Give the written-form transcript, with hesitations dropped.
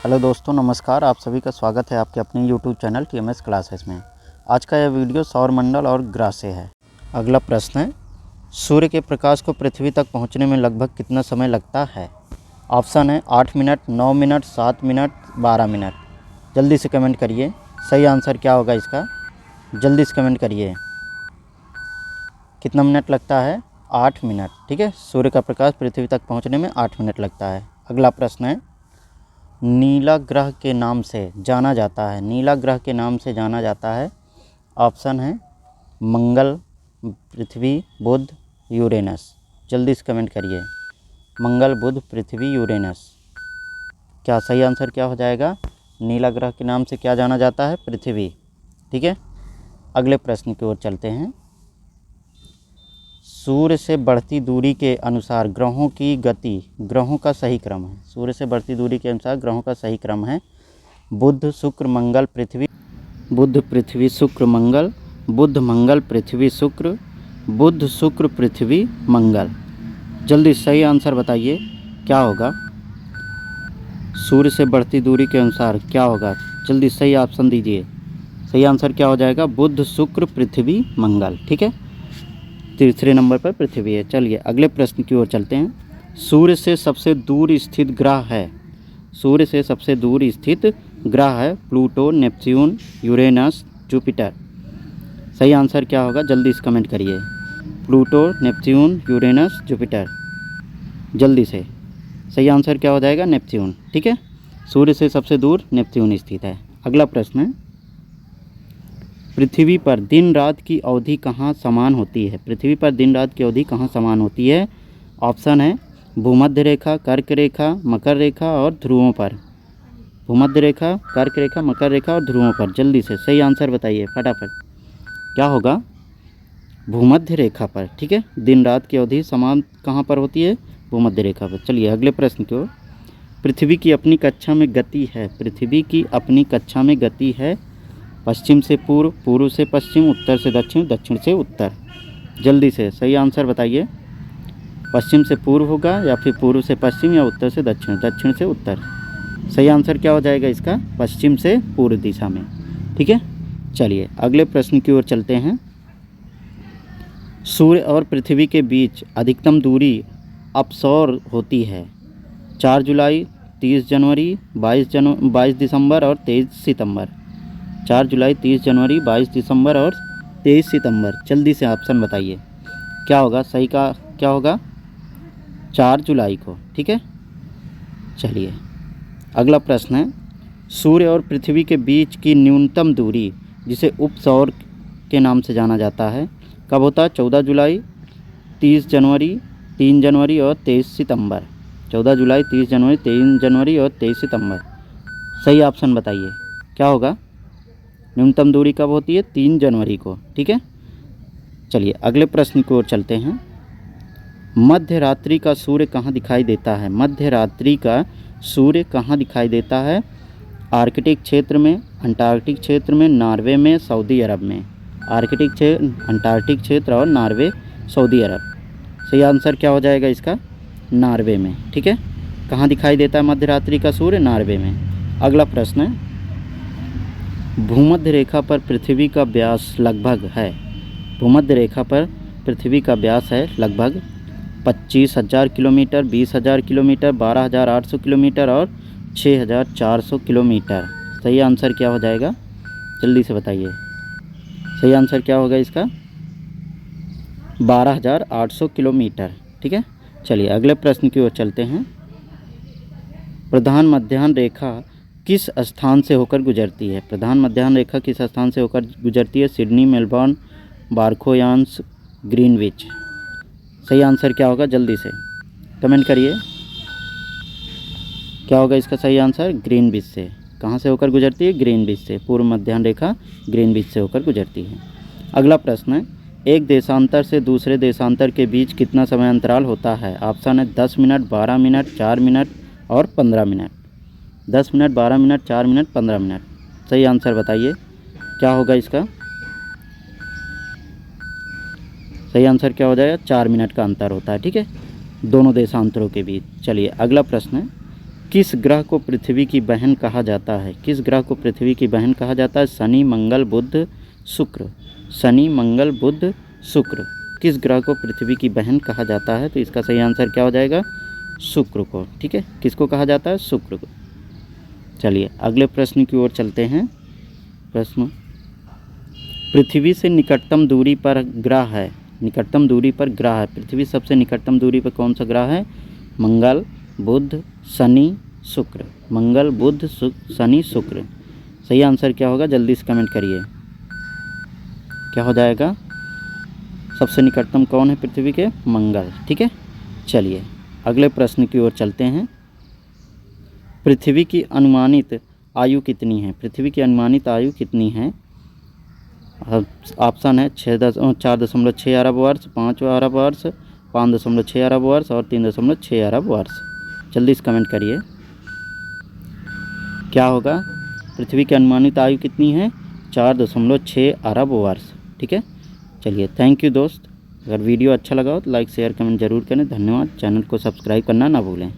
Hello दोस्तों, नमस्कार। आप सभी का स्वागत है आपके अपने यूट्यूब चैनल TMS क्लासेस में। आज का यह वीडियो सौरमंडल और ग्रह से है। अगला प्रश्न है, सूर्य के प्रकाश को पृथ्वी तक पहुंचने में लगभग कितना समय लगता है? ऑप्शन है 8 मिनट, 9 मिनट, 7 मिनट, 12 मिनट। जल्दी से कमेंट करिए, सही आंसर क्या होगा इसका? जल्दी से कमेंट करिए। कितना मिनट लगता है? 8 मिनट। ठीक है, सूर्य का प्रकाश पृथ्वी तक पहुँचने में 8 मिनट लगता है। अगला प्रश्न है, नीला ग्रह के नाम से जाना जाता है। नीला ग्रह के नाम से जाना जाता है। ऑप्शन है मंगल, पृथ्वी, बुध, यूरेनस। जल्दी से कमेंट करिए। मंगल, बुध, पृथ्वी, यूरेनस। क्या सही आंसर क्या हो जाएगा? नीला ग्रह के नाम से क्या जाना जाता है? पृथ्वी। ठीक है, अगले प्रश्न की ओर चलते हैं। सूर्य से बढ़ती दूरी के अनुसार ग्रहों की गति, ग्रहों का सही क्रम है। सूर्य से बढ़ती दूरी के अनुसार ग्रहों का सही क्रम है बुध, शुक्र, मंगल, पृथ्वी। बुध, पृथ्वी, शुक्र, मंगल। बुध, मंगल, पृथ्वी, शुक्र। बुध, शुक्र, पृथ्वी, मंगल। जल्दी सही आंसर बताइए, क्या होगा? सूर्य से बढ़ती दूरी के अनुसार क्या होगा? जल्दी सही ऑप्शन दीजिए। सही आंसर क्या हो जाएगा? बुध, शुक्र, पृथ्वी, मंगल। ठीक है, तीसरे नंबर पर पृथ्वी है। चलिए अगले प्रश्न की ओर चलते हैं। सूर्य से सबसे दूर स्थित ग्रह है। सूर्य से सबसे दूर स्थित ग्रह है प्लूटो, नेपच्यून, यूरेनस, जुपिटर। सही आंसर क्या होगा? जल्दी से कमेंट करिए। Pluto, Neptune, Uranus, Jupiter. जल्दी से सही आंसर क्या हो जाएगा? नेपच्यून। ठीक है, सूर्य से सबसे दूर नेपच्यून स्थित है। अगला प्रश्न है, पृथ्वी पर दिन रात की अवधि कहाँ समान होती है? पृथ्वी पर दिन रात की अवधि कहाँ समान होती है? ऑप्शन है भूमध्य रेखा, कर्क रेखा, मकर रेखा और ध्रुवों पर। भूमध्य रेखा, कर्क रेखा, मकर रेखा और ध्रुवों पर। जल्दी से सही आंसर बताइए फटाफट। क्या होगा? भूमध्य रेखा पर। ठीक है, दिन रात की अवधि समान कहाँ पर होती है? भूमध्य रेखा पर। चलिए अगले प्रश्न की ओर। पृथ्वी की अपनी कक्षा में गति है। पृथ्वी की अपनी कक्षा में गति है पश्चिम से पूर्व, पूर्व से पश्चिम, उत्तर से दक्षिण, दक्षिण से उत्तर। जल्दी से सही आंसर बताइए। पश्चिम से पूर्व होगा या फिर पूर्व से पश्चिम या उत्तर से दक्षिण, दक्षिण से उत्तर। सही आंसर क्या हो जाएगा इसका? पश्चिम से पूर्व दिशा में। ठीक है, चलिए अगले प्रश्न की ओर चलते हैं। सूर्य और पृथ्वी के बीच अधिकतम दूरी अपसौर होती है। 4 जुलाई, 30 जनवरी, 22 दिसंबर और 23 सितंबर। 4 जुलाई, 30 जनवरी, 22 दिसंबर और 23 सितंबर। जल्दी से ऑप्शन बताइए, क्या होगा? सही का क्या होगा? 4 जुलाई को। ठीक है, चलिए अगला प्रश्न है, सूर्य और पृथ्वी के बीच की न्यूनतम दूरी, जिसे उपसौर के नाम से जाना जाता है, कब होता है? 14 जुलाई, 30 जनवरी, 3 जनवरी और 23 सितंबर। 14 जुलाई, 30 जनवरी, 3 जनवरी और 23 सितंबर। सही ऑप्शन बताइए, क्या होगा? न्यूनतम दूरी कब होती है? 3 जनवरी को। ठीक है, चलिए अगले प्रश्न की ओर चलते हैं। मध्य रात्रि का सूर्य कहाँ दिखाई देता है? मध्य रात्रि का सूर्य कहाँ दिखाई देता है? आर्कटिक क्षेत्र में, अंटार्कटिक क्षेत्र में, नॉर्वे में, सऊदी अरब में। आर्कटिक क्षेत्र, अंटार्कटिक क्षेत्र और नॉर्वे, सऊदी अरब। सही आंसर क्या हो जाएगा इसका? नॉर्वे में। ठीक है, कहाँ दिखाई देता है मध्य रात्रि का सूर्य? नॉर्वे में। अगला प्रश्न है, भूमध्य रेखा पर पृथ्वी का व्यास लगभग है। भूमध्य रेखा पर पृथ्वी का व्यास है लगभग 25,000 किलोमीटर, 20,000 किलोमीटर, 12,800 किलोमीटर और 6,400 किलोमीटर। सही आंसर क्या हो जाएगा? जल्दी से बताइए। सही आंसर क्या होगा इसका? 12,800 किलोमीटर। ठीक है, चलिए अगले प्रश्न की ओर चलते हैं। प्रधान मध्याह्न रेखा किस स्थान से होकर गुजरती है? प्रधान मध्याह्न रेखा किस स्थान से होकर गुजरती है? सिडनी, मेलबर्न, बारखोयांस, ग्रीनविच। सही आंसर क्या होगा? जल्दी से कमेंट करिए, क्या होगा इसका सही आंसर? ग्रीनविच से। कहाँ से होकर गुजरती है? ग्रीनविच से। पूर्व मध्याह्न रेखा ग्रीनविच से होकर गुजरती है। अगला प्रश्न है, एक देशांतर से दूसरे देशांतर के बीच कितना समय अंतराल होता है? ऑप्शन है 10 मिनट, 12 मिनट, 4 मिनट और 15 minute. 10 minute, 12 minute, 4 minute, 15 minute. सही आंसर बताइए, क्या होगा इसका? सही आंसर क्या हो जाएगा? 4 मिनट का अंतर होता है। ठीक है, दोनों देशांतरों के बीच। चलिए अगला प्रश्न है, किस ग्रह को पृथ्वी की बहन कहा जाता है? किस ग्रह को पृथ्वी की बहन कहा जाता है? शनि, मंगल, बुध, शुक्र। शनि, मंगल, बुध, शुक्र। किस ग्रह को पृथ्वी की बहन कहा जाता है? तो इसका सही आंसर क्या हो जाएगा? शुक्र को। ठीक है, किसको कहा जाता है? शुक्र को। चलिए अगले प्रश्न की ओर चलते हैं। प्रश्न, पृथ्वी से निकटतम दूरी पर ग्रह है। निकटतम दूरी पर ग्रह है, पृथ्वी सबसे निकटतम दूरी पर कौन सा ग्रह है? मंगल, बुध, शनि, शुक्र। मंगल, बुध, शनि, शुक्र। सही आंसर क्या होगा? जल्दी से कमेंट करिए, क्या हो जाएगा? सबसे निकटतम कौन है पृथ्वी के? मंगल। ठीक है, चलिए अगले प्रश्न की ओर चलते हैं। पृथ्वी की अनुमानित आयु कितनी है? पृथ्वी की अनुमानित आयु कितनी है? ऑप्शन है 4.6 अरब वर्ष, 5 अरब वर्ष, 5.6 अरब वर्ष और 3.6 अरब वर्ष। जल्दी से कमेंट करिए, क्या होगा? पृथ्वी की अनुमानित आयु कितनी है? 4.6 अरब वर्ष। ठीक है, चलिए थैंक यू दोस्त। अगर वीडियो अच्छा लगा हो तो लाइक शेयर कमेंट जरूर करें। धन्यवाद। चैनल को सब्सक्राइब करना ना भूलें।